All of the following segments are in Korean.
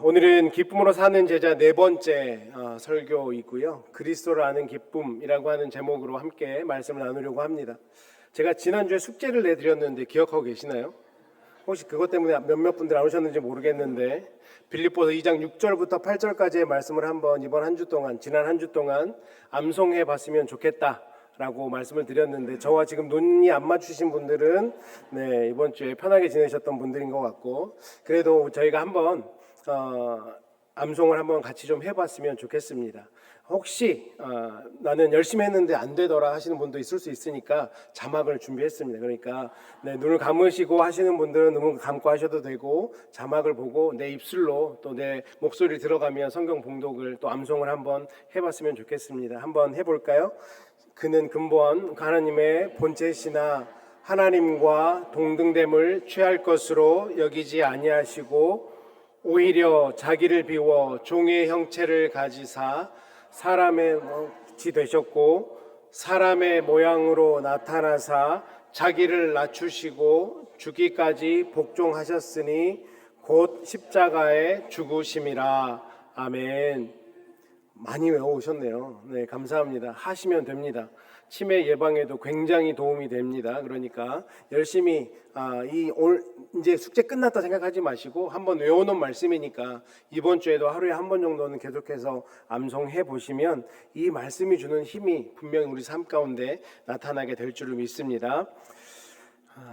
오늘은 기쁨으로 사는 제자 네 번째 설교이고요. 그리스도를 아는 기쁨이라고 하는 제목으로 함께 말씀을 나누려고 합니다. 제가 지난주에 숙제를 내드렸는데 기억하고 계시나요? 혹시 그것 때문에 몇몇 분들 안 오셨는지 모르겠는데 빌립보서 2장 6절부터 8절까지의 말씀을 한번 지난 한 주 동안 암송해 봤으면 좋겠다라고 말씀을 드렸는데, 저와 지금 눈이 안 맞추신 분들은 이번 주에 편하게 지내셨던 분들인 것 같고, 그래도 저희가 한번 암송을 한번 같이 좀 해봤으면 좋겠습니다. 혹시 나는 열심히 했는데 안 되더라 하시는 분도 있을 수 있으니까 자막을 준비했습니다. 그러니까 눈을 감으시고 하시는 분들은 눈을 감고 하셔도 되고, 자막을 보고 내 입술로 또 내 목소리 들어가면 성경 봉독을 또 암송을 한번 해봤으면 좋겠습니다. 한번 해볼까요? 그는 근본 하나님의 본체시나 하나님과 동등됨을 취할 것으로 여기지 아니하시고 오히려 자기를 비워 종의 형체를 가지사 사람의 지 되셨고 사람의 모양으로 나타나사 자기를 낮추시고 죽기까지 복종하셨으니 곧 십자가에 죽으심이라. 아멘. 많이 외워오셨네요. 네, 감사합니다. 하시면 됩니다. 치매 예방에도 굉장히 도움이 됩니다. 그러니까 열심히 이제 숙제 끝났다 생각하지 마시고 한번 외워놓은 말씀이니까 이번 주에도 하루에 한 번 정도는 계속해서 암송해 보시면 이 말씀이 주는 힘이 분명히 우리 삶 가운데 나타나게 될 줄을 믿습니다.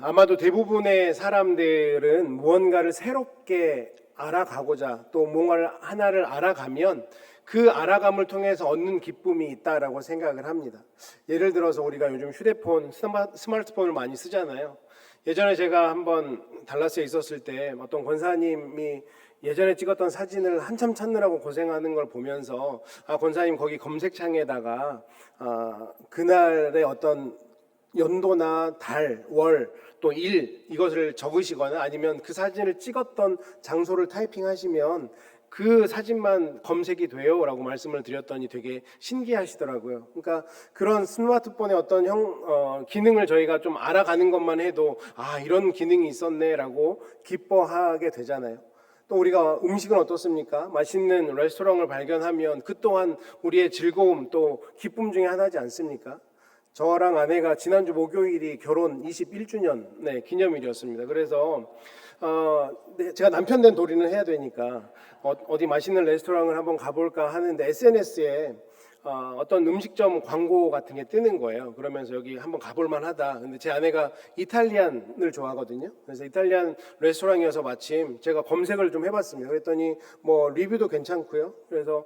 아마도 대부분의 사람들은 무언가를 새롭게 알아가고자 또 뭔가를 하나를 알아가면 그 알아감을 통해서 얻는 기쁨이 있다라고 생각을 합니다. 예를 들어서 우리가 요즘 휴대폰, 스마트폰을 많이 쓰잖아요. 예전에 제가 한번 달라스에 있었을 때 어떤 권사님이 예전에 찍었던 사진을 한참 찾느라고 고생하는 걸 보면서 권사님 거기 검색창에다가 그날의 어떤 연도나 달, 월, 또 일 이것을 적으시거나 아니면 그 사진을 찍었던 장소를 타이핑하시면 그 사진만 검색이 돼요 라고 말씀을 드렸더니 되게 신기하시더라고요. 그러니까 그런 스마트폰의 어떤 기능을 저희가 좀 알아가는 것만 해도 이런 기능이 있었네 라고 기뻐하게 되잖아요. 또 우리가 음식은 어떻습니까? 맛있는 레스토랑을 발견하면 그 또한 우리의 즐거움 또 기쁨 중에 하나지 않습니까? 저랑 아내가 지난주 목요일이 결혼 21주년 기념일이었습니다. 그래서 제가 남편 된 도리는 해야 되니까 어디 맛있는 레스토랑을 한번 가볼까 하는데 SNS에 어떤 음식점 광고 같은 게 뜨는 거예요. 그러면서 여기 한번 가볼 만하다. 근데 제 아내가 이탈리안을 좋아하거든요. 그래서 이탈리안 레스토랑이어서 마침 제가 검색을 좀 해봤습니다. 그랬더니 뭐 리뷰도 괜찮고요. 그래서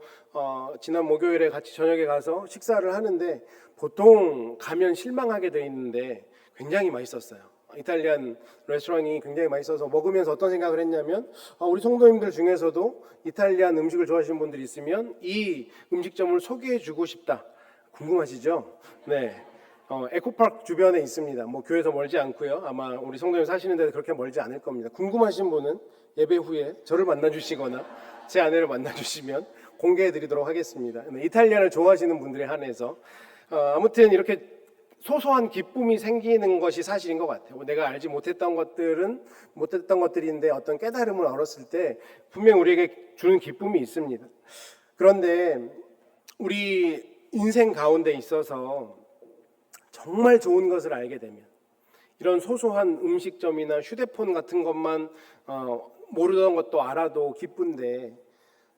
지난 목요일에 같이 저녁에 가서 식사를 하는데 보통 가면 실망하게 돼 있는데 굉장히 맛있었어요. 이탈리안 레스토랑이 굉장히 맛있어서 먹으면서 어떤 생각을 했냐면 우리 성도님들 중에서도 이탈리안 음식을 좋아하시는 분들이 있으면 이 음식점을 소개해 주고 싶다. 궁금하시죠? 네. 에코파크 주변에 있습니다. 뭐 교회에서 멀지 않고요. 아마 우리 성도님 사시는 데도 그렇게 멀지 않을 겁니다. 궁금하신 분은 예배 후에 저를 만나 주시거나 제 아내를 만나 주시면 공개해 드리도록 하겠습니다. 이탈리안을 좋아하시는 분들에 한해서 아무튼 이렇게 소소한 기쁨이 생기는 것이 사실인 것 같아요. 내가 알지 못했던 것들인데 어떤 깨달음을 얻었을 때 분명히 우리에게 주는 기쁨이 있습니다. 그런데 우리 인생 가운데 있어서 정말 좋은 것을 알게 되면 이런 소소한 음식점이나 휴대폰 같은 것만 모르던 것도 알아도 기쁜데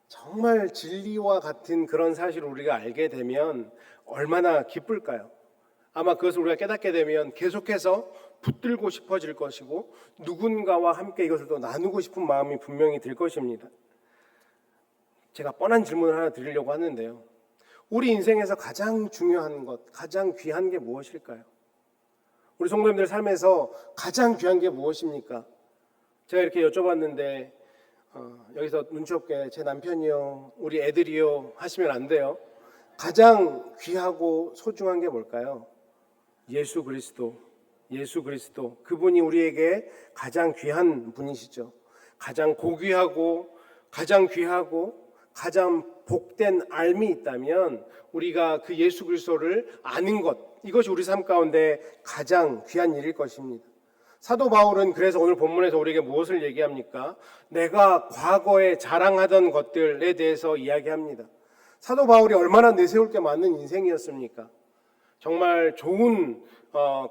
정말 진리와 같은 그런 사실을 우리가 알게 되면 얼마나 기쁠까요? 아마 그것을 우리가 깨닫게 되면 계속해서 붙들고 싶어질 것이고 누군가와 함께 이것을 또 나누고 싶은 마음이 분명히 들 것입니다. 제가 뻔한 질문을 하나 드리려고 하는데요. 우리 인생에서 가장 중요한 것, 가장 귀한 게 무엇일까요? 우리 성도님들 삶에서 가장 귀한 게 무엇입니까? 제가 이렇게 여쭤봤는데 여기서 눈치 없게 제 남편이요, 우리 애들이요 하시면 안 돼요. 가장 귀하고 소중한 게 뭘까요? 예수 그리스도, 그분이 우리에게 가장 귀한 분이시죠. 가장 고귀하고 가장 귀하고 가장 복된 삶이 있다면 우리가 그 예수 그리스도를 아는 것, 이것이 우리 삶 가운데 가장 귀한 일일 것입니다. 사도 바울은 그래서 오늘 본문에서 우리에게 무엇을 얘기합니까? 내가 과거에 자랑하던 것들에 대해서 이야기합니다. 사도 바울이 얼마나 내세울 게 많은 인생이었습니까? 정말 좋은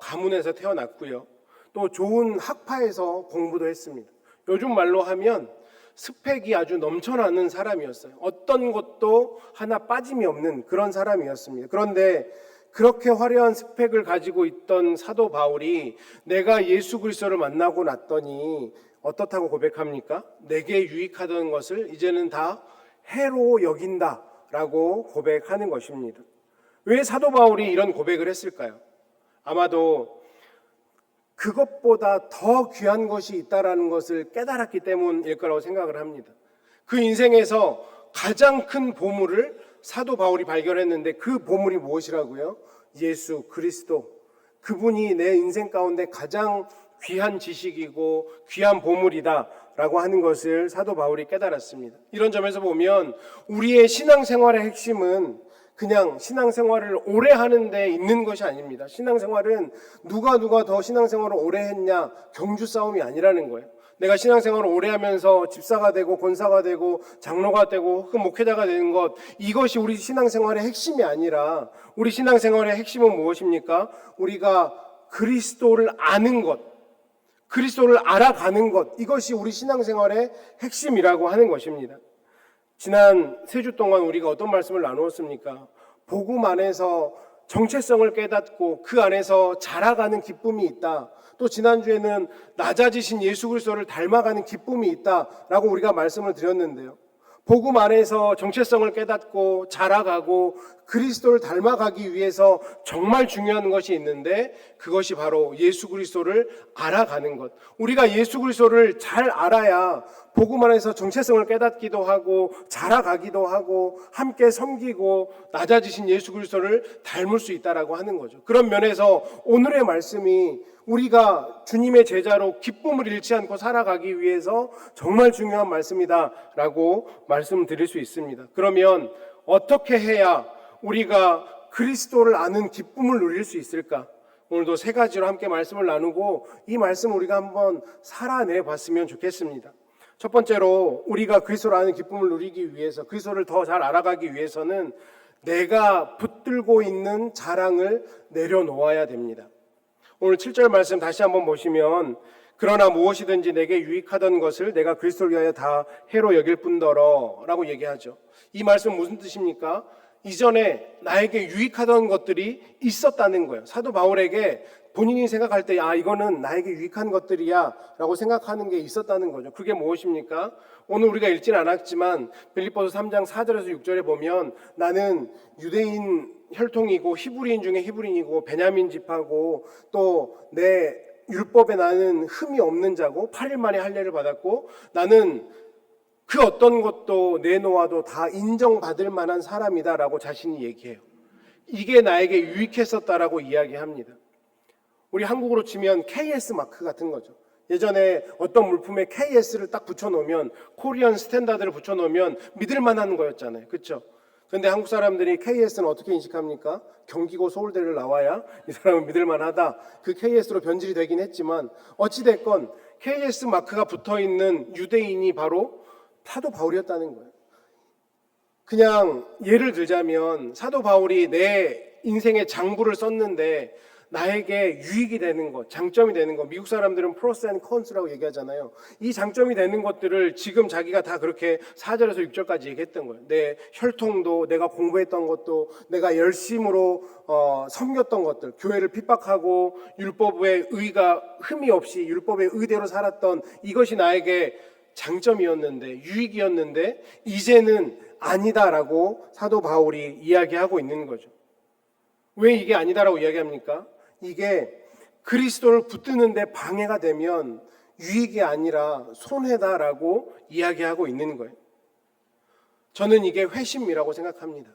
가문에서 태어났고요. 또 좋은 학파에서 공부도 했습니다. 요즘 말로 하면 스펙이 아주 넘쳐나는 사람이었어요. 어떤 것도 하나 빠짐이 없는 그런 사람이었습니다. 그런데 그렇게 화려한 스펙을 가지고 있던 사도 바울이 내가 예수 그리스도를 만나고 났더니 어떻다고 고백합니까? 내게 유익하던 것을 이제는 다 해로 여긴다라고 고백하는 것입니다. 왜 사도 바울이 이런 고백을 했을까요? 아마도 그것보다 더 귀한 것이 있다라는 것을 깨달았기 때문일 거라고 생각을 합니다. 그 인생에서 가장 큰 보물을 사도 바울이 발견했는데 그 보물이 무엇이라고요? 예수 그리스도. 그분이 내 인생 가운데 가장 귀한 지식이고 귀한 보물이다라고 하는 것을 사도 바울이 깨달았습니다. 이런 점에서 보면 우리의 신앙생활의 핵심은 그냥 신앙생활을 오래 하는 데 있는 것이 아닙니다. 신앙생활은 누가 더 신앙생활을 오래 했냐 경주 싸움이 아니라는 거예요. 내가 신앙생활을 오래 하면서 집사가 되고 권사가 되고 장로가 되고 혹은 목회자가 되는 것, 이것이 우리 신앙생활의 핵심이 아니라 우리 신앙생활의 핵심은 무엇입니까? 우리가 그리스도를 아는 것, 그리스도를 알아가는 것, 이것이 우리 신앙생활의 핵심이라고 하는 것입니다. 지난 3주 동안 우리가 어떤 말씀을 나누었습니까? 복음 안에서 정체성을 깨닫고 그 안에서 자라가는 기쁨이 있다. 또 지난주에는 낮아지신 예수 그리스도를 닮아가는 기쁨이 있다라고 우리가 말씀을 드렸는데요. 복음 안에서 정체성을 깨닫고 자라가고 그리스도를 닮아가기 위해서 정말 중요한 것이 있는데 그것이 바로 예수 그리스도를 알아가는 것. 우리가 예수 그리스도를 잘 알아야 복음 안에서 정체성을 깨닫기도 하고 자라가기도 하고 함께 섬기고 낮아지신 예수 그리스도를 닮을 수 있다라고 하는 거죠. 그런 면에서 오늘의 말씀이 우리가 주님의 제자로 기쁨을 잃지 않고 살아가기 위해서 정말 중요한 말씀이다라고 말씀드릴 수 있습니다. 그러면 어떻게 해야 우리가 그리스도를 아는 기쁨을 누릴 수 있을까? 오늘도 3가지로 함께 말씀을 나누고 이 말씀 우리가 한번 살아내 봤으면 좋겠습니다. 첫 번째로 우리가 그리스도를 아는 기쁨을 누리기 위해서, 그리스도를 더 잘 알아가기 위해서는 내가 붙들고 있는 자랑을 내려놓아야 됩니다. 오늘 7절 말씀 다시 한번 보시면 그러나 무엇이든지 내게 유익하던 것을 내가 그리스도를 위하여 다 해로 여길 뿐더러 라고 얘기하죠. 이 말씀 무슨 뜻입니까? 이전에 나에게 유익하던 것들이 있었다는 거예요. 사도 바울에게 본인이 생각할 때 이거는 나에게 유익한 것들이야 라고 생각하는 게 있었다는 거죠. 그게 무엇입니까? 오늘 우리가 읽진 않았지만 빌립보서 3장 4절에서 6절에 보면 나는 유대인 혈통이고 히브리인 중에 히브리인이고 베냐민 지파고 또 내 율법에 나는 흠이 없는 자고 8일 만에 할례를 받았고 나는 그 어떤 것도 내놓아도 다 인정받을 만한 사람이다라고 자신이 얘기해요. 이게 나에게 유익했었다라고 이야기합니다. 우리 한국으로 치면 KS 마크 같은 거죠. 예전에 어떤 물품에 KS를 딱 붙여놓으면 코리안 스탠다드를 붙여놓으면 믿을 만한 거였잖아요. 그렇죠? 그런데 한국 사람들이 KS는 어떻게 인식합니까? 경기고 서울대를 나와야 이 사람은 믿을 만하다. 그 KS로 변질이 되긴 했지만 어찌됐건 KS 마크가 붙어있는 유대인이 바로 사도 바울이었다는 거예요. 그냥 예를 들자면 사도 바울이 내 인생의 장부를 썼는데 나에게 유익이 되는 것, 장점이 되는 것, 미국 사람들은 프로스 앤 컨스라고 얘기하잖아요. 이 장점이 되는 것들을 지금 자기가 다 그렇게 4절에서 6절까지 얘기했던 거예요. 내 혈통도, 내가 공부했던 것도, 내가 열심으로 섬겼던 것들, 교회를 핍박하고 율법의 의가 흠이 없이 율법의 의대로 살았던 이것이 나에게 장점이었는데, 유익이었는데 이제는 아니다라고 사도 바울이 이야기하고 있는 거죠. 왜 이게 아니다라고 이야기합니까? 이게 그리스도를 붙드는데 방해가 되면 유익이 아니라 손해다라고 이야기하고 있는 거예요. 저는 이게 회심이라고 생각합니다.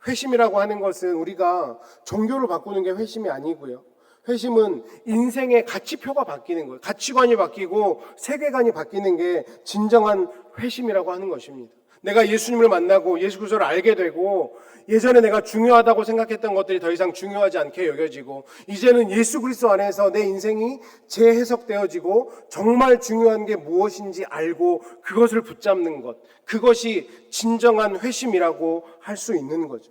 회심이라고 하는 것은 우리가 종교를 바꾸는 게 회심이 아니고요. 회심은 인생의 가치표가 바뀌는 거예요. 가치관이 바뀌고 세계관이 바뀌는 게 진정한 회심이라고 하는 것입니다. 내가 예수님을 만나고 예수 그리스도를 알게 되고 예전에 내가 중요하다고 생각했던 것들이 더 이상 중요하지 않게 여겨지고 이제는 예수 그리스도 안에서 내 인생이 재해석되어지고 정말 중요한 게 무엇인지 알고 그것을 붙잡는 것, 그것이 진정한 회심이라고 할 수 있는 거죠.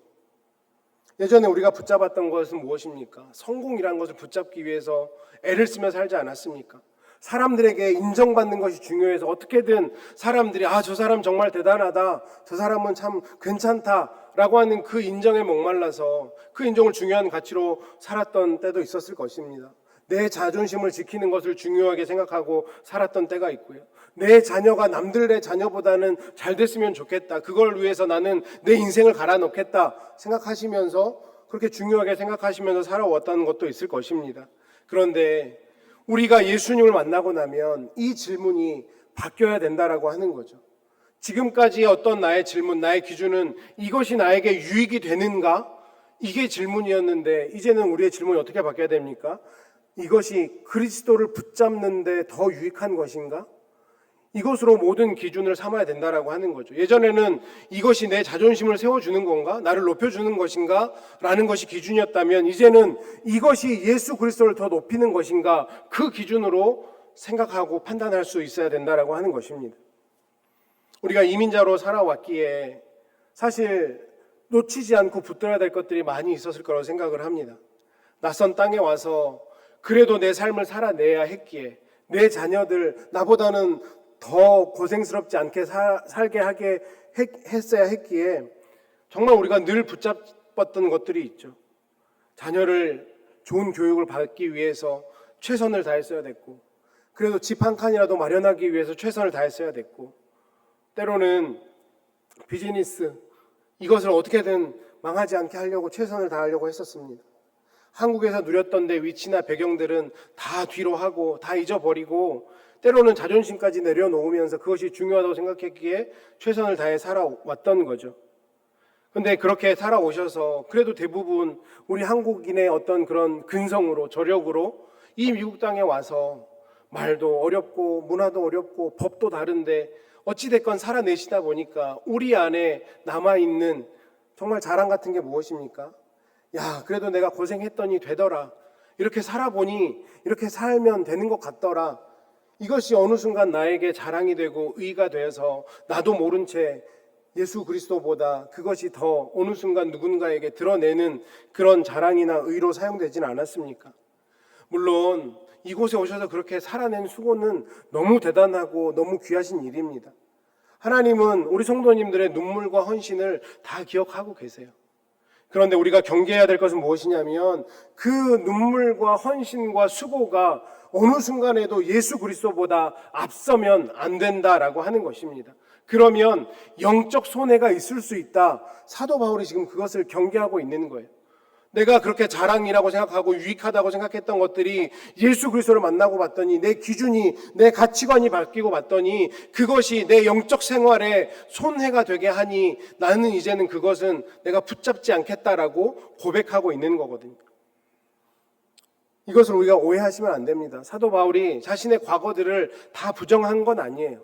예전에 우리가 붙잡았던 것은 무엇입니까? 성공이라는 것을 붙잡기 위해서 애를 쓰며 살지 않았습니까? 사람들에게 인정받는 것이 중요해서 어떻게든 사람들이 저 사람 정말 대단하다, 저 사람은 참 괜찮다라고 하는 그 인정에 목말라서 그 인정을 중요한 가치로 살았던 때도 있었을 것입니다. 내 자존심을 지키는 것을 중요하게 생각하고 살았던 때가 있고요. 내 자녀가 남들의 자녀보다는 잘 됐으면 좋겠다, 그걸 위해서 나는 내 인생을 갈아놓겠다 생각하시면서 그렇게 중요하게 생각하시면서 살아왔다는 것도 있을 것입니다. 그런데 우리가 예수님을 만나고 나면 이 질문이 바뀌어야 된다라고 하는 거죠. 지금까지의 어떤 나의 질문, 나의 기준은 이것이 나에게 유익이 되는가? 이게 질문이었는데 이제는 우리의 질문이 어떻게 바뀌어야 됩니까? 이것이 그리스도를 붙잡는 데 더 유익한 것인가? 이것으로 모든 기준을 삼아야 된다라고 하는 거죠. 예전에는 이것이 내 자존심을 세워주는 건가? 나를 높여주는 것인가? 라는 것이 기준이었다면 이제는 이것이 예수 그리스도를 더 높이는 것인가? 그 기준으로 생각하고 판단할 수 있어야 된다라고 하는 것입니다. 우리가 이민자로 살아왔기에 사실 놓치지 않고 붙들어야 될 것들이 많이 있었을 거라고 생각을 합니다. 낯선 땅에 와서 그래도 내 삶을 살아내야 했기에 내 자녀들 나보다는 더 고생스럽지 않게 살게 하게 했어야 했기에 정말 우리가 늘 붙잡았던 것들이 있죠. 자녀를 좋은 교육을 받기 위해서 최선을 다했어야 됐고, 그래도 집 한 칸이라도 마련하기 위해서 최선을 다했어야 됐고, 때로는 비즈니스 이것을 어떻게든 망하지 않게 하려고 최선을 다하려고 했었습니다. 한국에서 누렸던 데 위치나 배경들은 다 뒤로 하고 다 잊어버리고 때로는 자존심까지 내려놓으면서 그것이 중요하다고 생각했기에 최선을 다해 살아왔던 거죠. 그런데 그렇게 살아오셔서 그래도 대부분 우리 한국인의 어떤 그런 근성으로 저력으로 이 미국 땅에 와서 말도 어렵고 문화도 어렵고 법도 다른데 어찌됐건 살아내시다 보니까 우리 안에 남아있는 정말 자랑 같은 게 무엇입니까? 야, 그래도 내가 고생했더니 되더라. 이렇게 살아보니 이렇게 살면 되는 것 같더라. 이것이 어느 순간 나에게 자랑이 되고 의의가 되어서 나도 모른 채 예수 그리스도보다 그것이 더 어느 순간 누군가에게 드러내는 그런 자랑이나 의로 사용되지는 않았습니까? 물론 이곳에 오셔서 그렇게 살아낸 수고는 너무 대단하고 너무 귀하신 일입니다. 하나님은 우리 성도님들의 눈물과 헌신을 다 기억하고 계세요. 그런데 우리가 경계해야 될 것은 무엇이냐면 그 눈물과 헌신과 수고가 어느 순간에도 예수 그리스도보다 앞서면 안 된다라고 하는 것입니다. 그러면 영적 손해가 있을 수 있다. 사도 바울이 지금 그것을 경계하고 있는 거예요. 내가 그렇게 자랑이라고 생각하고 유익하다고 생각했던 것들이 예수 그리스도를 만나고 봤더니 내 기준이, 내 가치관이 바뀌고 봤더니 그것이 내 영적 생활에 손해가 되게 하니 나는 이제는 그것은 내가 붙잡지 않겠다라고 고백하고 있는 거거든요. 이것을 우리가 오해하시면 안 됩니다. 사도 바울이 자신의 과거들을 다 부정한 건 아니에요.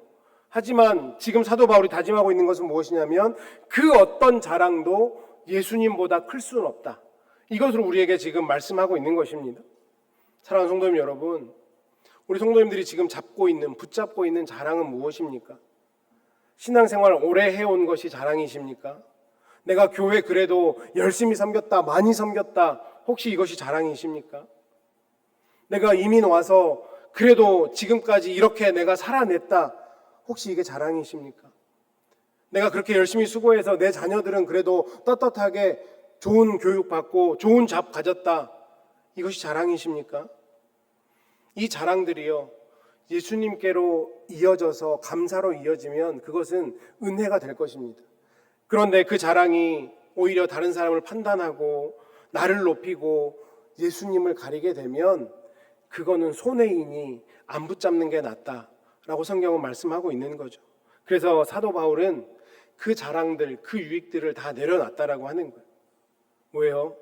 하지만 지금 사도 바울이 다짐하고 있는 것은 무엇이냐면 그 어떤 자랑도 예수님보다 클 수는 없다. 이것을 우리에게 지금 말씀하고 있는 것입니다. 사랑하는 성도님 여러분, 우리 성도님들이 지금 붙잡고 있는 자랑은 무엇입니까? 신앙생활 오래 해온 것이 자랑이십니까? 내가 교회 그래도 열심히 섬겼다, 많이 섬겼다, 혹시 이것이 자랑이십니까? 내가 이민 와서 그래도 지금까지 이렇게 내가 살아냈다, 혹시 이게 자랑이십니까? 내가 그렇게 열심히 수고해서 내 자녀들은 그래도 떳떳하게 좋은 교육 받고 좋은 잡 가졌다, 이것이 자랑이십니까? 이 자랑들이요, 예수님께로 이어져서 감사로 이어지면 그것은 은혜가 될 것입니다. 그런데 그 자랑이 오히려 다른 사람을 판단하고 나를 높이고 예수님을 가리게 되면 그거는 손해이니 안 붙잡는 게 낫다라고 성경은 말씀하고 있는 거죠. 그래서 사도 바울은 그 자랑들, 그 유익들을 다 내려놨다라고 하는 거예요. 왜요?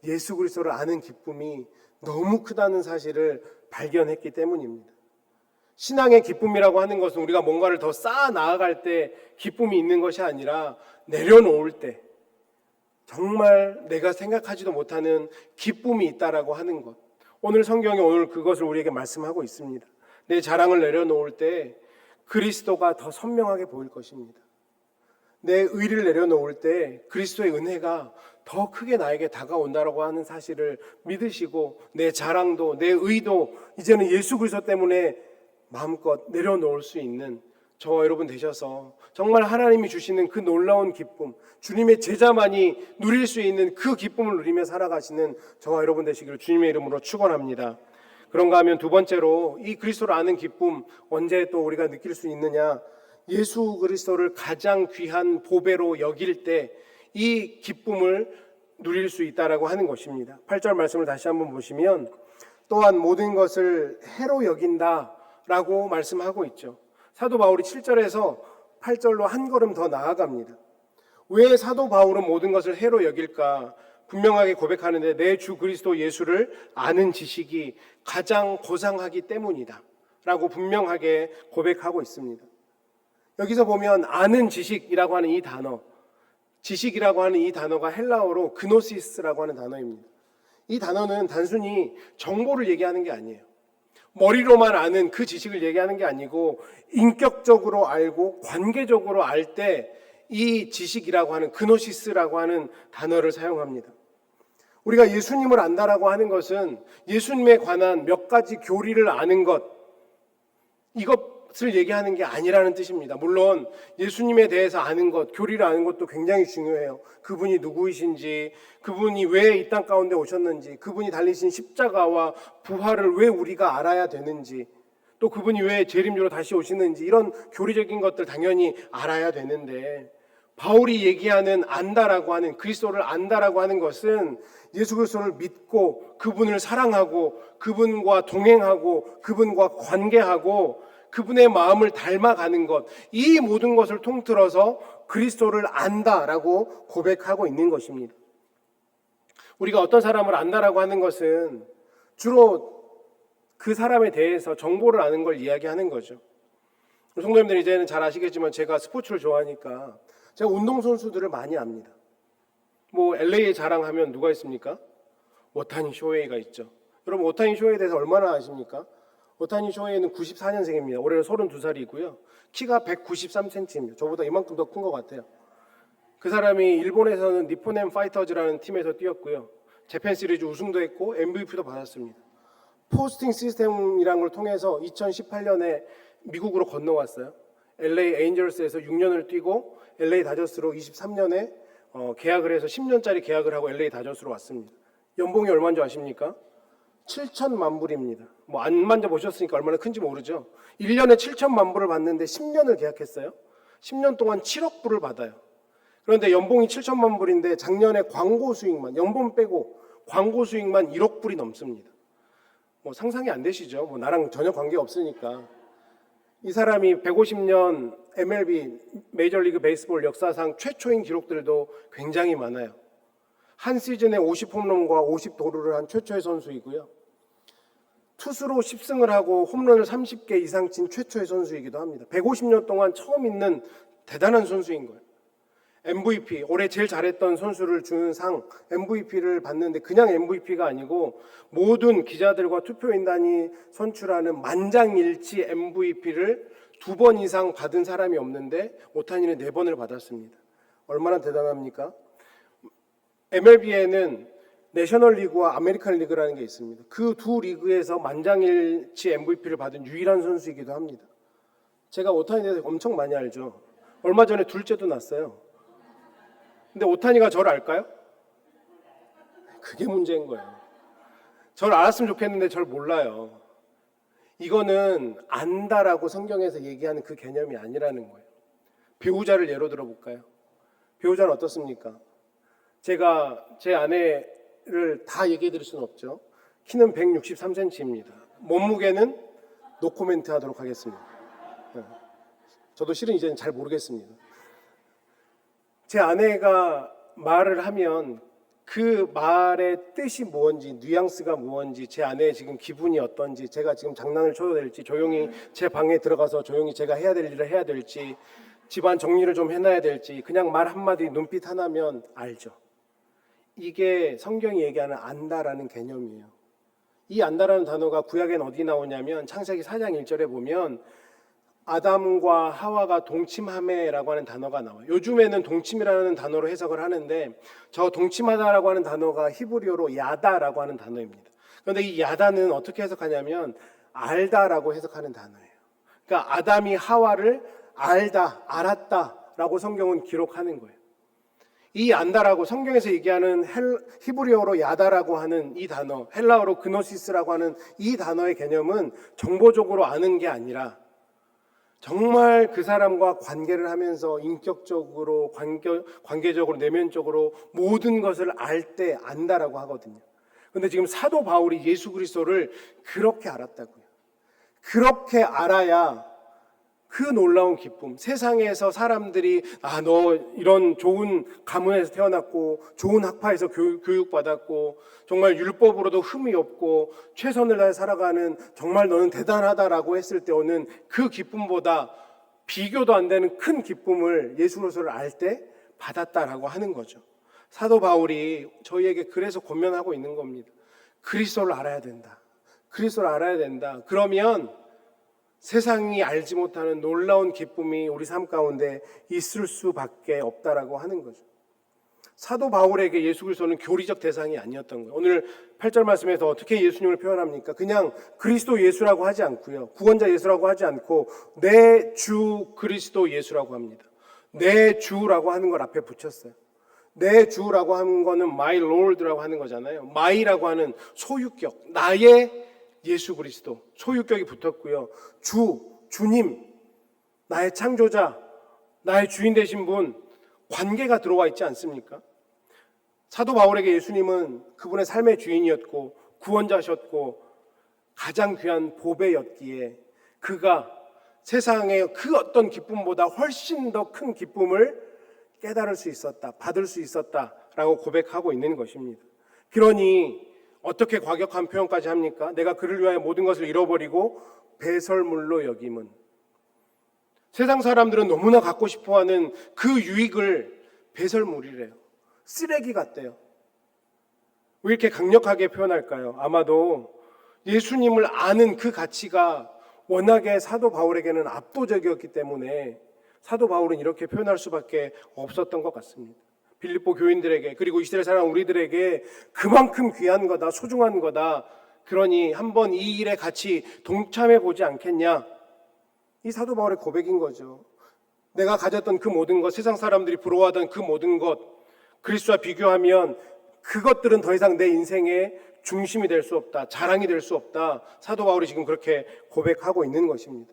예수 그리스도를 아는 기쁨이 너무 크다는 사실을 발견했기 때문입니다. 신앙의 기쁨이라고 하는 것은 우리가 뭔가를 더 쌓아 나아갈 때 기쁨이 있는 것이 아니라 내려놓을 때 정말 내가 생각하지도 못하는 기쁨이 있다라고 하는 것. 오늘 성경이 오늘 그것을 우리에게 말씀하고 있습니다. 내 자랑을 내려놓을 때 그리스도가 더 선명하게 보일 것입니다. 내 의를 내려놓을 때 그리스도의 은혜가 더 크게 나에게 다가온다라고 하는 사실을 믿으시고 내 자랑도 내 의도 이제는 예수 그리스도 때문에 마음껏 내려놓을 수 있는 저와 여러분 되셔서 정말 하나님이 주시는 그 놀라운 기쁨, 주님의 제자만이 누릴 수 있는 그 기쁨을 누리며 살아가시는 저와 여러분 되시기를 주님의 이름으로 축원합니다. 그런가 하면 두 번째로 이 그리스도를 아는 기쁨 언제 또 우리가 느낄 수 있느냐? 예수 그리스도를 가장 귀한 보배로 여길 때 이 기쁨을 누릴 수 있다라고 하는 것입니다. 8절 말씀을 다시 한번 보시면 또한 모든 것을 해로 여긴다라고 말씀하고 있죠. 사도 바울이 7절에서 8절로 한 걸음 더 나아갑니다. 왜 사도 바울은 모든 것을 해로 여길까? 분명하게 고백하는데 내 주 그리스도 예수를 아는 지식이 가장 고상하기 때문이다 라고 분명하게 고백하고 있습니다. 여기서 보면 아는 지식이라고 하는 이 단어, 지식이라고 하는 이 단어가 헬라어로 그노시스라고 하는 단어입니다. 이 단어는 단순히 정보를 얘기하는 게 아니에요. 머리로만 아는 그 지식을 얘기하는 게 아니고 인격적으로 알고 관계적으로 알 때 이 지식이라고 하는 그노시스라고 하는 단어를 사용합니다. 우리가 예수님을 안다라고 하는 것은 예수님에 관한 몇 가지 교리를 아는 것, 이것을 얘기하는 게 아니라는 뜻입니다. 물론 예수님에 대해서 아는 것, 교리를 아는 것도 굉장히 중요해요. 그분이 누구이신지, 그분이 왜 이 땅 가운데 오셨는지, 그분이 달리신 십자가와 부활을 왜 우리가 알아야 되는지, 또 그분이 왜 재림주로 다시 오시는지 이런 교리적인 것들 당연히 알아야 되는데 바울이 얘기하는 안다라고 하는 그리스도를 안다라고 하는 것은 예수 그리스도를 믿고 그분을 사랑하고 그분과 동행하고 그분과 관계하고 그분의 마음을 닮아가는 것, 이 모든 것을 통틀어서 그리스도를 안다라고 고백하고 있는 것입니다. 우리가 어떤 사람을 안다라고 하는 것은 주로 그 사람에 대해서 정보를 아는 걸 이야기하는 거죠. 성도님들 이제는 잘 아시겠지만 제가 스포츠를 좋아하니까 제가 운동선수들을 많이 압니다. 뭐 LA에 자랑하면 누가 있습니까? 오타니 쇼헤이가 있죠. 여러분 오타니 쇼헤이에 대해서 얼마나 아십니까? 오타니 쇼헤이는 94년생입니다. 올해 32살이고요. 키가 193cm입니다. 저보다 이만큼 더 큰 것 같아요. 그 사람이 일본에서는 니폰엠 파이터즈라는 팀에서 뛰었고요. 재팬 시리즈 우승도 했고 MVP도 받았습니다. 포스팅 시스템이라는 걸 통해서 2018년에 미국으로 건너왔어요. LA 에인절스에서 6년을 뛰고 LA 다저스로 23년에 계약을 해서 10년짜리 계약을 하고 LA 다저스로 왔습니다. 연봉이 얼마인 줄 아십니까? 7천만 불입니다. 뭐 안 만져보셨으니까 얼마나 큰지 모르죠. 1년에 7천만 불을 받는데 10년을 계약했어요. 10년 동안 7억 불을 받아요. 그런데 연봉이 7천만 불인데 작년에 광고 수익만, 연봉 빼고 광고 수익만 1억 불이 넘습니다. 뭐 상상이 안 되시죠? 뭐 나랑 전혀 관계 없으니까. 이 사람이 150년 MLB 메이저리그 베이스볼 역사상 최초인 기록들도 굉장히 많아요. 한 시즌에 50홈런과 50도루를 한 최초의 선수이고요. 투수로 10승을 하고 홈런을 30개 이상 친 최초의 선수이기도 합니다. 150년 동안 처음 있는 대단한 선수인 거예요. MVP, 올해 제일 잘했던 선수를 주는 상 MVP를 받는데 그냥 MVP가 아니고 모든 기자들과 투표인단이 선출하는 만장일치 MVP를 2번 이상 받은 사람이 없는데 오타니는 4번을 받았습니다. 얼마나 대단합니까? MLB에는 내셔널리그와 아메리칸 리그라는 게 있습니다. 그 두 리그에서 만장일치 MVP를 받은 유일한 선수이기도 합니다. 제가 오타니에 대해서 엄청 많이 알죠. 얼마 전에 둘째도 낳았어요. 근데 오타니가 저를 알까요? 그게 문제인 거예요. 저를 알았으면 좋겠는데 저를 몰라요. 이거는 안다라고 성경에서 얘기하는 그 개념이 아니라는 거예요. 배우자를 예로 들어볼까요? 배우자는 어떻습니까? 제가 제 아내를 다 얘기해 드릴 수는 없죠. 키는 163cm입니다. 몸무게는 노코멘트 하도록 하겠습니다. 저도 실은 이제는 잘 모르겠습니다. 제 아내가 말을 하면 그 말의 뜻이 무언지, 뉘앙스가 무언지, 제 안에 지금 기분이 어떤지, 제가 지금 장난을 쳐도 될지, 조용히 제 방에 들어가서 조용히 제가 해야 될 일을 해야 될지, 집안 정리를 좀 해놔야 될지, 그냥 말 한마디, 눈빛 하나면 알죠. 이게 성경이 얘기하는 안다라는 개념이에요. 이 안다라는 단어가 구약엔 어디 나오냐면 창세기 4장 1절에 보면 아담과 하와가 동침하매라고 하는 단어가 나와요. 요즘에는 동침이라는 단어로 해석을 하는데 저 동침하다라고 하는 단어가 히브리어로 야다라고 하는 단어입니다. 그런데 이 야다는 어떻게 해석하냐면 알다라고 해석하는 단어예요. 그러니까 아담이 하와를 알다, 알았다라고 성경은 기록하는 거예요. 이 안다라고 성경에서 얘기하는 히브리어로 야다라고 하는 이 단어, 헬라어로 그노시스라고 하는 이 단어의 개념은 정보적으로 아는 게 아니라 정말 그 사람과 관계를 하면서 인격적으로, 관계적으로, 내면적으로 모든 것을 알 때 안다라고 하거든요. 그런데 지금 사도 바울이 예수 그리스도를 그렇게 알았다고요. 그렇게 알아야 그 놀라운 기쁨, 세상에서 사람들이 너 이런 좋은 가문에서 태어났고 좋은 학파에서 교육받았고 정말 율법으로도 흠이 없고 최선을 다해 살아가는 정말 너는 대단하다라고 했을 때 오는 그 기쁨보다 비교도 안 되는 큰 기쁨을 예수 그리스도를 알 때 받았다라고 하는 거죠. 사도 바울이 저희에게 그래서 권면하고 있는 겁니다. 그리스도를 알아야 된다. 그리스도를 알아야 된다. 그러면 세상이 알지 못하는 놀라운 기쁨이 우리 삶 가운데 있을 수밖에 없다라고 하는 거죠. 사도 바울에게 예수 그리스도는 교리적 대상이 아니었던 거예요. 오늘 8절 말씀에서 어떻게 예수님을 표현합니까? 그냥 그리스도 예수라고 하지 않고요. 구원자 예수라고 하지 않고 내 주 그리스도 예수라고 합니다. 내 주라고 하는 걸 앞에 붙였어요. 내 주라고 하는 거는 my lord라고 하는 거잖아요. my라고 하는 소유격, 나의 예수 그리스도 소유격이 붙었고요. 주님, 나의 창조자, 나의 주인 되신 분, 관계가 들어와 있지 않습니까? 사도 바울에게 예수님은 그분의 삶의 주인이었고 구원자셨고 가장 귀한 보배였기에 그가 세상의 그 어떤 기쁨보다 훨씬 더 큰 기쁨을 깨달을 수 있었다, 받을 수 있었다라고 고백하고 있는 것입니다. 그러니 어떻게 과격한 표현까지 합니까? 내가 그를 위하여 모든 것을 잃어버리고 배설물로 여김은. 세상 사람들은 너무나 갖고 싶어하는 그 유익을 배설물이래요. 쓰레기 같대요. 왜 이렇게 강력하게 표현할까요? 아마도 예수님을 아는 그 가치가 워낙에 사도 바울에게는 압도적이었기 때문에 사도 바울은 이렇게 표현할 수밖에 없었던 것 같습니다. 빌립보 교인들에게 그리고 이스라엘 사람 우리들에게 그만큼 귀한 거다, 소중한 거다. 그러니 한번 이 일에 같이 동참해 보지 않겠냐? 이 사도 바울의 고백인 거죠. 내가 가졌던 그 모든 것, 세상 사람들이 부러워하던 그 모든 것, 그리스도와 비교하면 그것들은 더 이상 내 인생의 중심이 될 수 없다, 자랑이 될 수 없다. 사도 바울이 지금 그렇게 고백하고 있는 것입니다.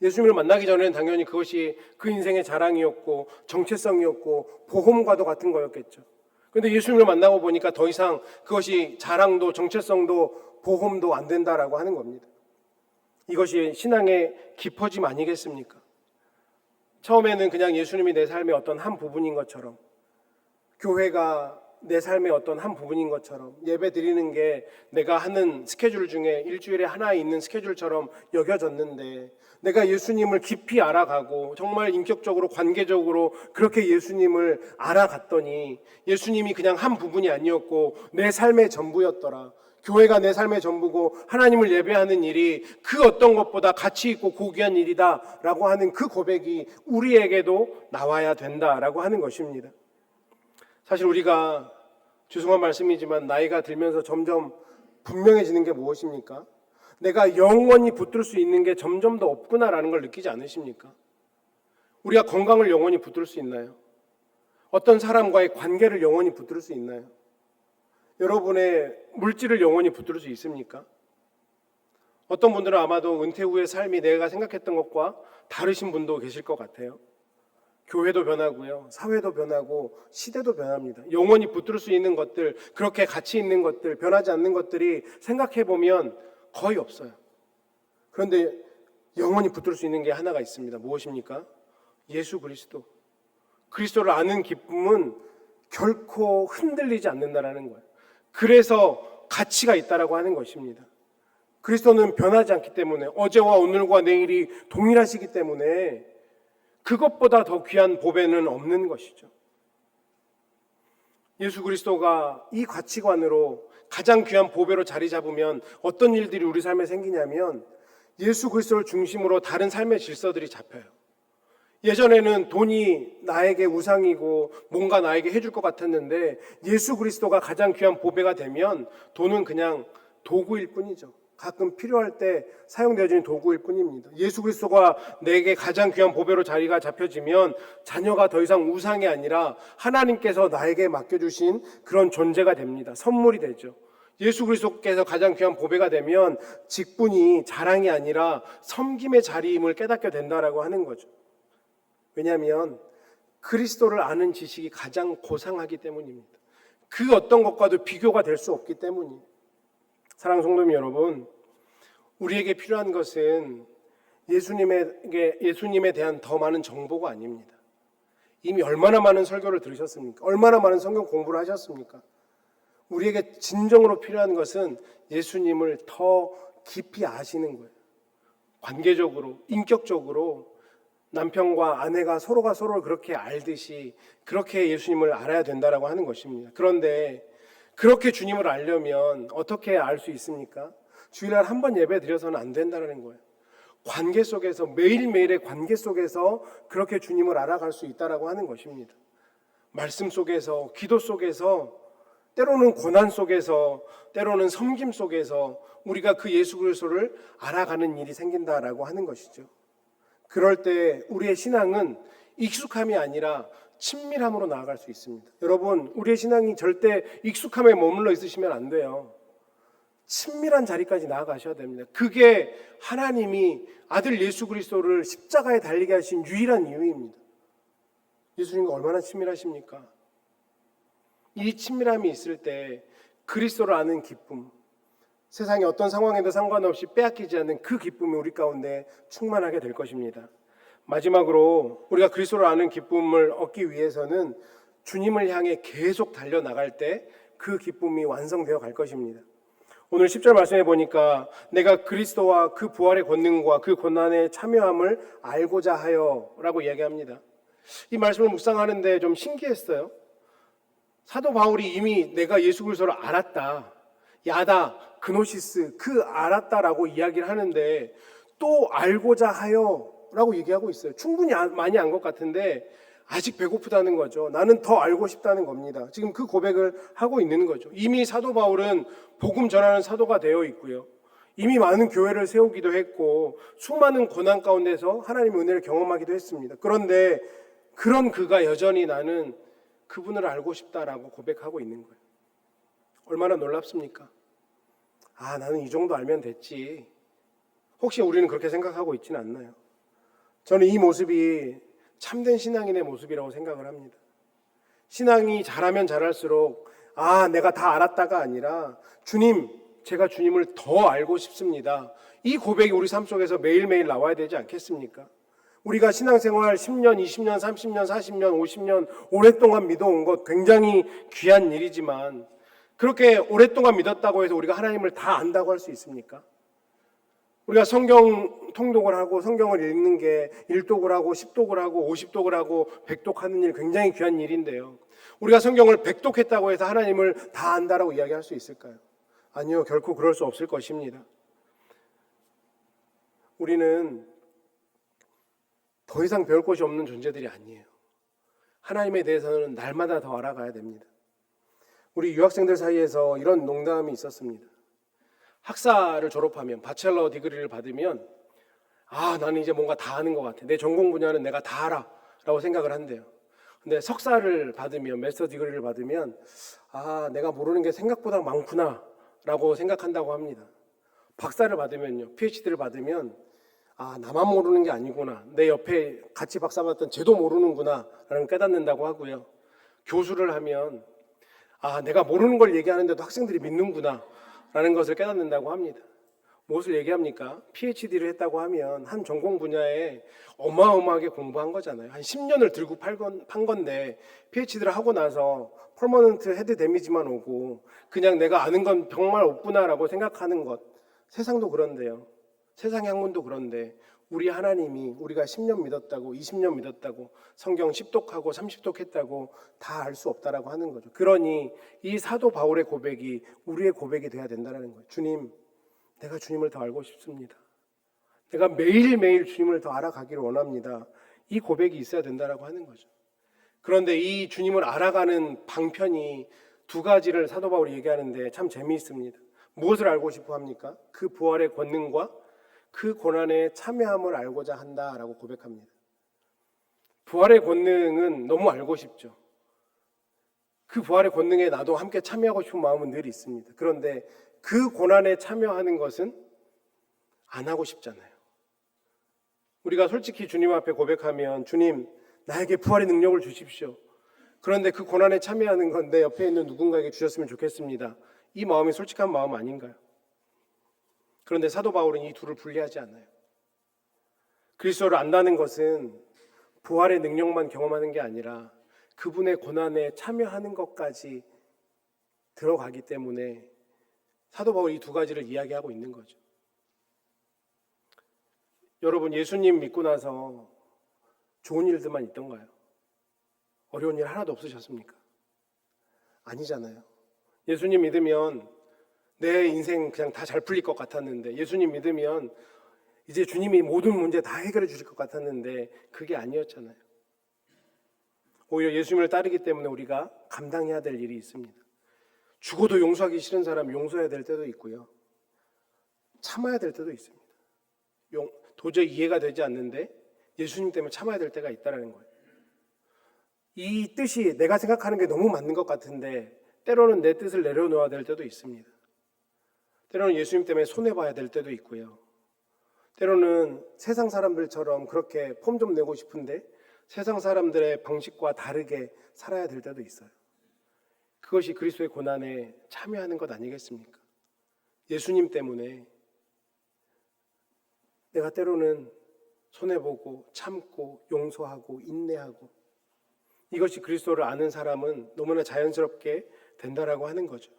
예수님을 만나기 전에는 당연히 그것이 그 인생의 자랑이었고 정체성이었고 보험과도 같은 거였겠죠. 그런데 예수님을 만나고 보니까 더 이상 그것이 자랑도 정체성도 보험도 안 된다라고 하는 겁니다. 이것이 신앙의 깊어짐 아니겠습니까? 처음에는 그냥 예수님이 내 삶의 어떤 한 부분인 것처럼, 교회가 내 삶의 어떤 한 부분인 것처럼, 예배 드리는 게 내가 하는 스케줄 중에 일주일에 하나 있는 스케줄처럼 여겨졌는데, 내가 예수님을 깊이 알아가고 정말 인격적으로 관계적으로 그렇게 예수님을 알아갔더니 예수님이 그냥 한 부분이 아니었고 내 삶의 전부였더라. 교회가 내 삶의 전부고 하나님을 예배하는 일이 그 어떤 것보다 가치 있고 고귀한 일이다라고 하는 그 고백이 우리에게도 나와야 된다라고 하는 것입니다. 사실 우리가 죄송한 말씀이지만 나이가 들면서 점점 분명해지는 게 무엇입니까? 내가 영원히 붙들 수 있는 게 점점 더 없구나라는 걸 느끼지 않으십니까? 우리가 건강을 영원히 붙들 수 있나요? 어떤 사람과의 관계를 영원히 붙들 수 있나요? 여러분의 물질을 영원히 붙들 수 있습니까? 어떤 분들은 아마도 은퇴 후의 삶이 내가 생각했던 것과 다르신 분도 계실 것 같아요. 교회도 변하고요, 사회도 변하고 시대도 변합니다. 영원히 붙들 수 있는 것들, 그렇게 가치 있는 것들, 변하지 않는 것들이 생각해보면 거의 없어요. 그런데 영원히 붙들 수 있는 게 하나가 있습니다. 무엇입니까? 예수 그리스도. 그리스도를 아는 기쁨은 결코 흔들리지 않는다라는 거예요. 그래서 가치가 있다라고 하는 것입니다. 그리스도는 변하지 않기 때문에, 어제와 오늘과 내일이 동일하시기 때문에 그것보다 더 귀한 보배는 없는 것이죠. 예수 그리스도가 이 가치관으로 가장 귀한 보배로 자리 잡으면 어떤 일들이 우리 삶에 생기냐면, 예수 그리스도를 중심으로 다른 삶의 질서들이 잡혀요. 예전에는 돈이 나에게 우상이고 뭔가 나에게 해줄 것 같았는데, 예수 그리스도가 가장 귀한 보배가 되면 돈은 그냥 도구일 뿐이죠. 가끔 필요할 때 사용되어지는 도구일 뿐입니다. 예수 그리스도가 내게 가장 귀한 보배로 자리가 잡혀지면 자녀가 더 이상 우상이 아니라 하나님께서 나에게 맡겨주신 그런 존재가 됩니다. 선물이 되죠. 예수 그리스도께서 가장 귀한 보배가 되면 직분이 자랑이 아니라 섬김의 자리임을 깨닫게 된다라고 하는 거죠. 왜냐하면 그리스도를 아는 지식이 가장 고상하기 때문입니다. 그 어떤 것과도 비교가 될 수 없기 때문이에요. 사랑하는 성도님 여러분, 우리에게 필요한 것은 예수님에 대한 더 많은 정보가 아닙니다. 이미 얼마나 많은 설교를 들으셨습니까? 얼마나 많은 성경 공부를 하셨습니까? 우리에게 진정으로 필요한 것은 예수님을 더 깊이 아시는 거예요. 관계적으로, 인격적으로 남편과 아내가 서로가 서로를 그렇게 알듯이 그렇게 예수님을 알아야 된다라고 하는 것입니다. 그런데 그렇게 주님을 알려면 어떻게 알 수 있습니까? 주일날 한 번 예배 드려서는 안 된다는 거예요. 관계 속에서, 매일매일의 관계 속에서 그렇게 주님을 알아갈 수 있다라고 하는 것입니다. 말씀 속에서, 기도 속에서, 때로는 고난 속에서, 때로는 섬김 속에서 우리가 그 예수 그리스도를 알아가는 일이 생긴다라고 하는 것이죠. 그럴 때 우리의 신앙은 익숙함이 아니라 친밀함으로 나아갈 수 있습니다. 여러분, 우리의 신앙이 절대 익숙함에 머물러 있으시면 안 돼요. 친밀한 자리까지 나아가셔야 됩니다. 그게 하나님이 아들 예수 그리스도를 십자가에 달리게 하신 유일한 이유입니다. 예수님과 얼마나 친밀하십니까? 이 친밀함이 있을 때 그리스도를 아는 기쁨, 세상의 어떤 상황에도 상관없이 빼앗기지 않는 그 기쁨이 우리 가운데 충만하게 될 것입니다. 마지막으로 우리가 그리스도를 아는 기쁨을 얻기 위해서는 주님을 향해 계속 달려나갈 때 그 기쁨이 완성되어 갈 것입니다. 오늘 10절 말씀해 보니까 내가 그리스도와 그 부활의 권능과 그 고난에 참여함을 알고자 하여 라고 이야기합니다. 이 말씀을 묵상하는데 좀 신기했어요. 사도 바울이 이미 내가 예수 그리스도를 알았다, 야다, 그노시스, 그 알았다라고 이야기를 하는데 또 알고자 하여 라고 얘기하고 있어요. 충분히 많이 안 것 같은데 아직 배고프다는 거죠. 나는 더 알고 싶다는 겁니다. 지금 그 고백을 하고 있는 거죠. 이미 사도 바울은 복음 전하는 사도가 되어 있고요. 이미 많은 교회를 세우기도 했고 수많은 고난 가운데서 하나님의 은혜를 경험하기도 했습니다. 그런데 그런 그가 여전히 나는 그분을 알고 싶다라고 고백하고 있는 거예요. 얼마나 놀랍습니까? 아, 나는 이 정도 알면 됐지. 혹시 우리는 그렇게 생각하고 있지는 않나요? 저는 이 모습이 참된 신앙인의 모습이라고 생각을 합니다. 신앙이 잘하면 잘할수록 아, 내가 다 알았다가 아니라 주님, 제가 주님을 더 알고 싶습니다. 이 고백이 우리 삶 속에서 매일매일 나와야 되지 않겠습니까? 우리가 신앙생활 10년, 20년, 30년, 40년, 50년 오랫동안 믿어온 것 굉장히 귀한 일이지만 그렇게 오랫동안 믿었다고 해서 우리가 하나님을 다 안다고 할 수 있습니까? 우리가 성경 통독을 하고 성경을 읽는 게 1독을 하고 10독을 하고 50독을 하고 100독하는 일 굉장히 귀한 일인데요. 우리가 성경을 100독했다고 해서 하나님을 다 안다라고 이야기할 수 있을까요? 아니요, 결코 그럴 수 없을 것입니다. 우리는 더 이상 배울 것이 없는 존재들이 아니에요. 하나님에 대해서는 날마다 더 알아가야 됩니다. 우리 유학생들 사이에서 이런 농담이 있었습니다. 학사를 졸업하면, 바첼러 디그리를 받으면 아, 나는 이제 뭔가 다 아는 것 같아. 내 전공 분야는 내가 다 알아 라고 생각을 한대요. 근데 석사를 받으면, 마스터 디그리를 받으면 아, 내가 모르는 게 생각보다 많구나 라고 생각한다고 합니다. 박사를 받으면요, PhD를 받으면 아, 나만 모르는 게 아니구나, 내 옆에 같이 박사 받던 쟤도 모르는구나 라는 걸 깨닫는다고 하고요. 교수를 하면 아, 내가 모르는 걸 얘기하는데도 학생들이 믿는구나 라는 것을 깨닫는다고 합니다. 무엇을 얘기합니까? PhD를 했다고 하면 한 전공 분야에 어마어마하게 공부한 거잖아요. 한 10년을 들고 판 건데 PhD를 하고 나서 퍼머넌트 헤드 데미지만 오고 그냥 내가 아는 건 정말 없구나라고 생각하는 것. 세상도 그런데요. 세상의 학문도 그런데 우리 하나님이 우리가 10년 믿었다고 20년 믿었다고 성경 10독하고 30독 했다고 다 알 수 없다라고 하는 거죠. 그러니 이 사도 바울의 고백이 우리의 고백이 돼야 된다는 거예요. 주님, 내가 주님을 더 알고 싶습니다. 내가 매일매일 주님을 더 알아가기를 원합니다. 이 고백이 있어야 된다라고 하는 거죠. 그런데 이 주님을 알아가는 방편이 두 가지를 사도 바울이 얘기하는데 참 재미있습니다. 무엇을 알고 싶어 합니까? 그 부활의 권능과 그 고난에 참여함을 알고자 한다라고 고백합니다. 부활의 권능은 너무 알고 싶죠. 그 부활의 권능에 나도 함께 참여하고 싶은 마음은 늘 있습니다. 그런데 그 고난에 참여하는 것은 안 하고 싶잖아요. 우리가 솔직히 주님 앞에 고백하면 주님, 나에게 부활의 능력을 주십시오. 그런데 그 고난에 참여하는 건 내 옆에 있는 누군가에게 주셨으면 좋겠습니다. 이 마음이 솔직한 마음 아닌가요? 그런데 사도 바울은 이 둘을 분리하지 않아요. 그리스도를 안다는 것은 부활의 능력만 경험하는 게 아니라 그분의 고난에 참여하는 것까지 들어가기 때문에 사도 바울이 이 두 가지를 이야기하고 있는 거죠. 여러분, 예수님 믿고 나서 좋은 일들만 있던가요? 어려운 일 하나도 없으셨습니까? 아니잖아요. 예수님 믿으면 내 인생 그냥 다 잘 풀릴 것 같았는데, 예수님 믿으면 이제 주님이 모든 문제 다 해결해 주실 것 같았는데 그게 아니었잖아요. 오히려 예수님을 따르기 때문에 우리가 감당해야 될 일이 있습니다. 죽어도 용서하기 싫은 사람 용서해야 될 때도 있고요. 참아야 될 때도 있습니다. 도저히 이해가 되지 않는데 예수님 때문에 참아야 될 때가 있다는 거예요. 이 뜻이 내가 생각하는 게 너무 맞는 것 같은데 때로는 내 뜻을 내려놓아야 될 때도 있습니다. 때로는 예수님 때문에 손해봐야 될 때도 있고요. 때로는 세상 사람들처럼 그렇게 폼 좀 내고 싶은데 세상 사람들의 방식과 다르게 살아야 될 때도 있어요. 그것이 그리스도의 고난에 참여하는 것 아니겠습니까? 예수님 때문에 내가 때로는 손해보고 참고 용서하고 인내하고, 이것이 그리스도를 아는 사람은 너무나 자연스럽게 된다라고 하는 거죠.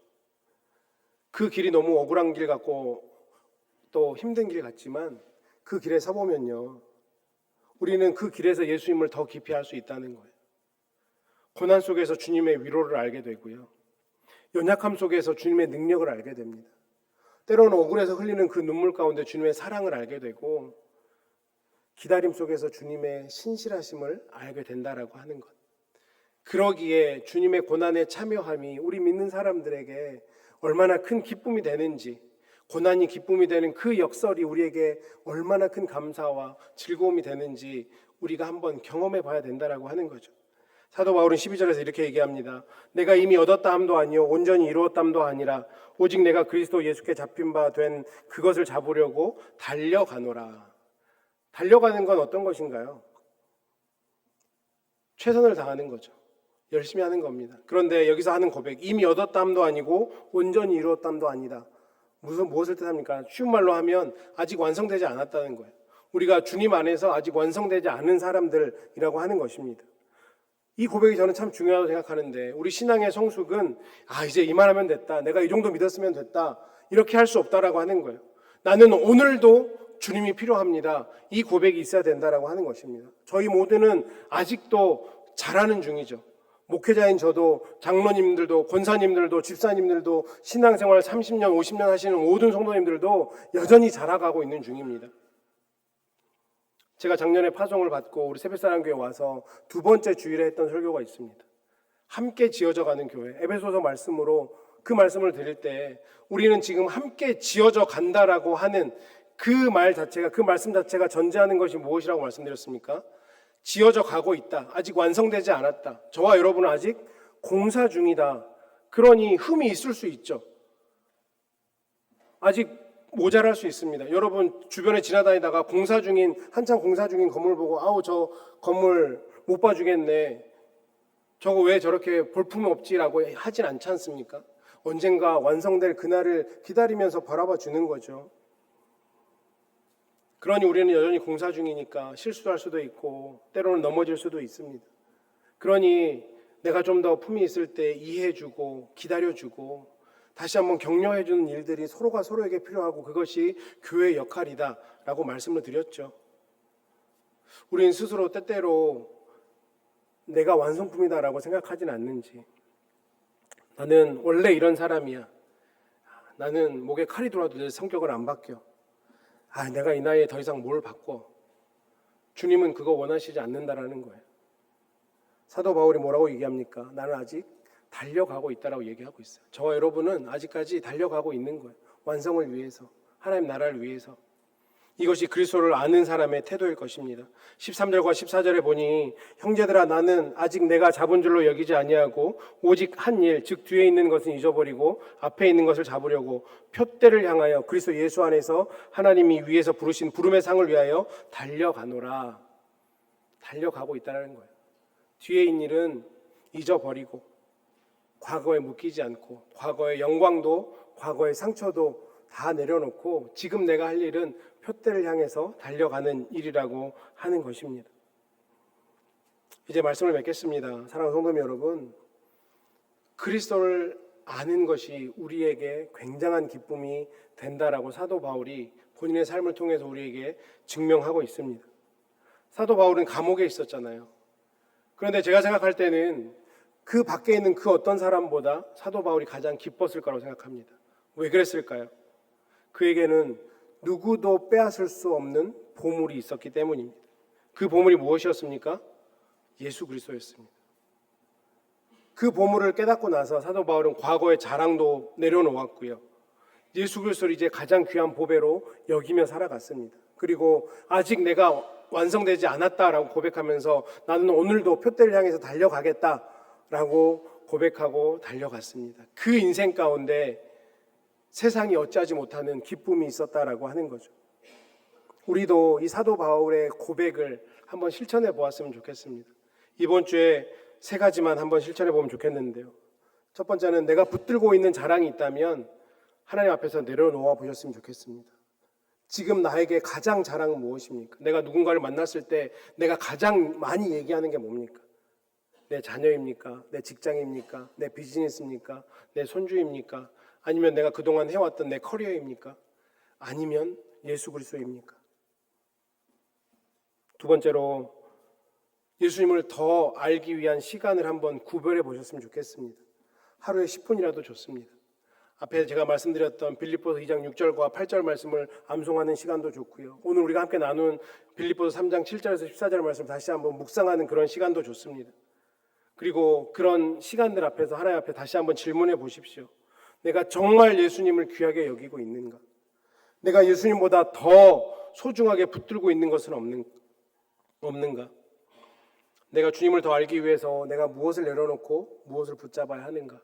그 길이 너무 억울한 길 같고 또 힘든 길 같지만 그 길에 서보면요, 우리는 그 길에서 예수님을 더 깊이 알 수 있다는 거예요. 고난 속에서 주님의 위로를 알게 되고요, 연약함 속에서 주님의 능력을 알게 됩니다. 때로는 억울해서 흘리는 그 눈물 가운데 주님의 사랑을 알게 되고, 기다림 속에서 주님의 신실하심을 알게 된다라고 하는 것. 그러기에 주님의 고난에 참여함이 우리 믿는 사람들에게 얼마나 큰 기쁨이 되는지, 고난이 기쁨이 되는 그 역설이 우리에게 얼마나 큰 감사와 즐거움이 되는지 우리가 한번 경험해 봐야 된다라고 하는 거죠. 사도 바울은 12절에서 이렇게 얘기합니다. 내가 이미 얻었다 함도 아니요 온전히 이루었다 함도 아니라 오직 내가 그리스도 예수께 잡힌 바 된 그것을 잡으려고 달려가노라. 달려가는 건 어떤 것인가요? 최선을 다하는 거죠. 열심히 하는 겁니다. 그런데 여기서 하는 고백, 이미 얻었다 함도 아니고 온전히 이루었다 함도 아니다. 무엇을 뜻합니까? 쉬운 말로 하면 아직 완성되지 않았다는 거예요. 우리가 주님 안에서 아직 완성되지 않은 사람들이라고 하는 것입니다. 이 고백이 저는 참 중요하다고 생각하는데, 우리 신앙의 성숙은 이제 이만하면 됐다, 내가 이 정도 믿었으면 됐다, 이렇게 할 수 없다라고 하는 거예요. 나는 오늘도 주님이 필요합니다. 이 고백이 있어야 된다라고 하는 것입니다. 저희 모두는 아직도 자라는 중이죠. 목회자인 저도, 장로님들도, 권사님들도, 집사님들도, 신앙생활 30년, 50년 하시는 모든 성도님들도 여전히 자라가고 있는 중입니다. 제가 작년에 파송을 받고 우리 새벽사랑교회 와서 두 번째 주일에 했던 설교가 있습니다. 함께 지어져 가는 교회, 에베소서 말씀으로 그 말씀을 드릴 때 우리는 지금 함께 지어져 간다라고 하는 그 말 자체가, 그 말씀 자체가 전제하는 것이 무엇이라고 말씀드렸습니까? 지어져 가고 있다. 아직 완성되지 않았다. 저와 여러분은 아직 공사 중이다. 그러니 흠이 있을 수 있죠. 아직 모자랄 수 있습니다. 여러분 주변에 지나다니다가 한창 공사 중인 건물 보고 저 건물 못 봐주겠네, 저거 왜 저렇게 볼품이 없지라고 하진 않지 않습니까? 언젠가 완성될 그날을 기다리면서 바라봐 주는 거죠. 그러니 우리는 여전히 공사 중이니까 실수할 수도 있고 때로는 넘어질 수도 있습니다. 그러니 내가 좀 더 품이 있을 때 이해해주고 기다려주고 다시 한번 격려해주는 일들이 서로가 서로에게 필요하고 그것이 교회의 역할이다 라고 말씀을 드렸죠. 우리는 스스로 때때로 내가 완성품이다 라고 생각하진 않는지, 나는 원래 이런 사람이야, 나는 목에 칼이 들어와도 내 성격을 안 바뀌어, 내가 이 나이에 더 이상 뭘 바꿔. 주님은 그거 원하시지 않는다라는 거예요. 사도 바울이 뭐라고 얘기합니까? 나는 아직 달려가고 있다라고 얘기하고 있어요. 저와 여러분은 아직까지 달려가고 있는 거예요. 완성을 위해서, 하나님 나라를 위해서. 이것이 그리스도를 아는 사람의 태도일 것입니다. 13절과 14절에 보니 형제들아 나는 아직 내가 잡은 줄로 여기지 아니하고 오직 한 일, 즉 뒤에 있는 것은 잊어버리고 앞에 있는 것을 잡으려고 표대를 향하여 그리스도 예수 안에서 하나님이 위에서 부르신 부름의 상을 위하여 달려가노라. 달려가고 있다는 거예요. 뒤에 있는 일은 잊어버리고 과거에 묶이지 않고 과거의 영광도 과거의 상처도 다 내려놓고 지금 내가 할 일은 표대를 향해서 달려가는 일이라고 하는 것입니다. 이제 말씀을 맺겠습니다. 사랑하는 성도 여러분, 그리스도를 아는 것이 우리에게 굉장한 기쁨이 된다라고 사도 바울이 본인의 삶을 통해서 우리에게 증명하고 있습니다. 사도 바울은 감옥에 있었잖아요. 그런데 제가 생각할 때는 그 밖에 있는 그 어떤 사람보다 사도 바울이 가장 기뻤을 거라고 생각합니다. 왜 그랬을까요? 그에게는 누구도 빼앗을 수 없는 보물이 있었기 때문입니다. 그 보물이 무엇이었습니까? 예수 그리스도였습니다. 그 보물을 깨닫고 나서 사도 바울은 과거의 자랑도 내려놓았고요. 예수 그리스도를 이제 가장 귀한 보배로 여기며 살아갔습니다. 그리고 아직 내가 완성되지 않았다라고 고백하면서 나는 오늘도 표대를 향해서 달려가겠다라고 고백하고 달려갔습니다. 그 인생 가운데 세상이 어찌하지 못하는 기쁨이 있었다라고 하는 거죠. 우리도 이 사도 바울의 고백을 한번 실천해 보았으면 좋겠습니다. 이번 주에 3가지만 한번 실천해 보면 좋겠는데요. 첫 번째는 내가 붙들고 있는 자랑이 있다면 하나님 앞에서 내려놓아 보셨으면 좋겠습니다. 지금 나에게 가장 자랑은 무엇입니까? 내가 누군가를 만났을 때 내가 가장 많이 얘기하는 게 뭡니까? 내 자녀입니까? 내 직장입니까? 내 비즈니스입니까? 내 손주입니까? 아니면 내가 그동안 해왔던 내 커리어입니까? 아니면 예수 그리스도입니까? 두 번째로 예수님을 더 알기 위한 시간을 한번 구별해 보셨으면 좋겠습니다. 하루에 10분이라도 좋습니다. 앞에 제가 말씀드렸던 빌립보서 2장 6절과 8절 말씀을 암송하는 시간도 좋고요. 오늘 우리가 함께 나눈 빌립보서 3장 7절에서 14절 말씀 다시 한번 묵상하는 그런 시간도 좋습니다. 그리고 그런 시간들 앞에서 하나님 앞에 다시 한번 질문해 보십시오. 내가 정말 예수님을 귀하게 여기고 있는가? 내가 예수님보다 더 소중하게 붙들고 있는 것은 없는가? 내가 주님을 더 알기 위해서 내가 무엇을 내려놓고 무엇을 붙잡아야 하는가?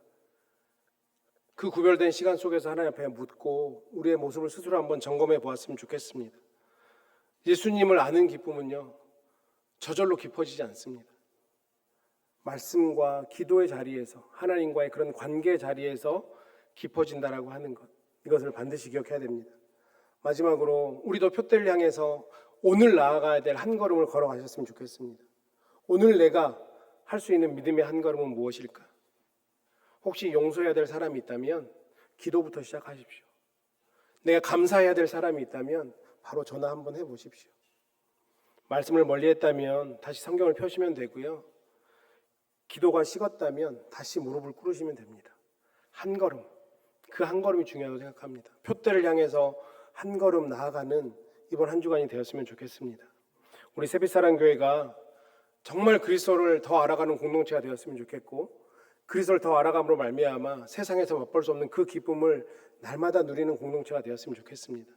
그 구별된 시간 속에서 하나님 앞에 묻고 우리의 모습을 스스로 한번 점검해 보았으면 좋겠습니다. 예수님을 아는 기쁨은요, 저절로 깊어지지 않습니다. 말씀과 기도의 자리에서, 하나님과의 그런 관계 자리에서 깊어진다라고 하는 것, 이것을 반드시 기억해야 됩니다. 마지막으로 우리도 표대를 향해서 오늘 나아가야 될 한 걸음을 걸어가셨으면 좋겠습니다. 오늘 내가 할 수 있는 믿음의 한 걸음은 무엇일까? 혹시 용서해야 될 사람이 있다면 기도부터 시작하십시오. 내가 감사해야 될 사람이 있다면 바로 전화 한번 해보십시오. 말씀을 멀리했다면 다시 성경을 펴시면 되고요. 기도가 식었다면 다시 무릎을 꿇으시면 됩니다. 한 걸음, 그 한 걸음이 중요하다고 생각합니다. 표대를 향해서 한 걸음 나아가는 이번 한 주간이 되었으면 좋겠습니다. 우리 새빛사랑교회가 정말 그리스도를 더 알아가는 공동체가 되었으면 좋겠고, 그리스도를 더 알아감으로 말미암아 세상에서 맛볼 수 없는 그 기쁨을 날마다 누리는 공동체가 되었으면 좋겠습니다.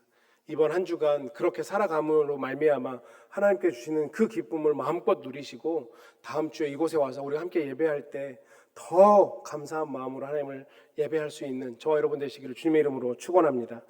이번 한 주간 그렇게 살아감으로 말미암아 하나님께 주시는 그 기쁨을 마음껏 누리시고 다음 주에 이곳에 와서 우리가 함께 예배할 때 더 감사한 마음으로 하나님을 예배할 수 있는 저와 여러분 되시기를 주님의 이름으로 축원합니다.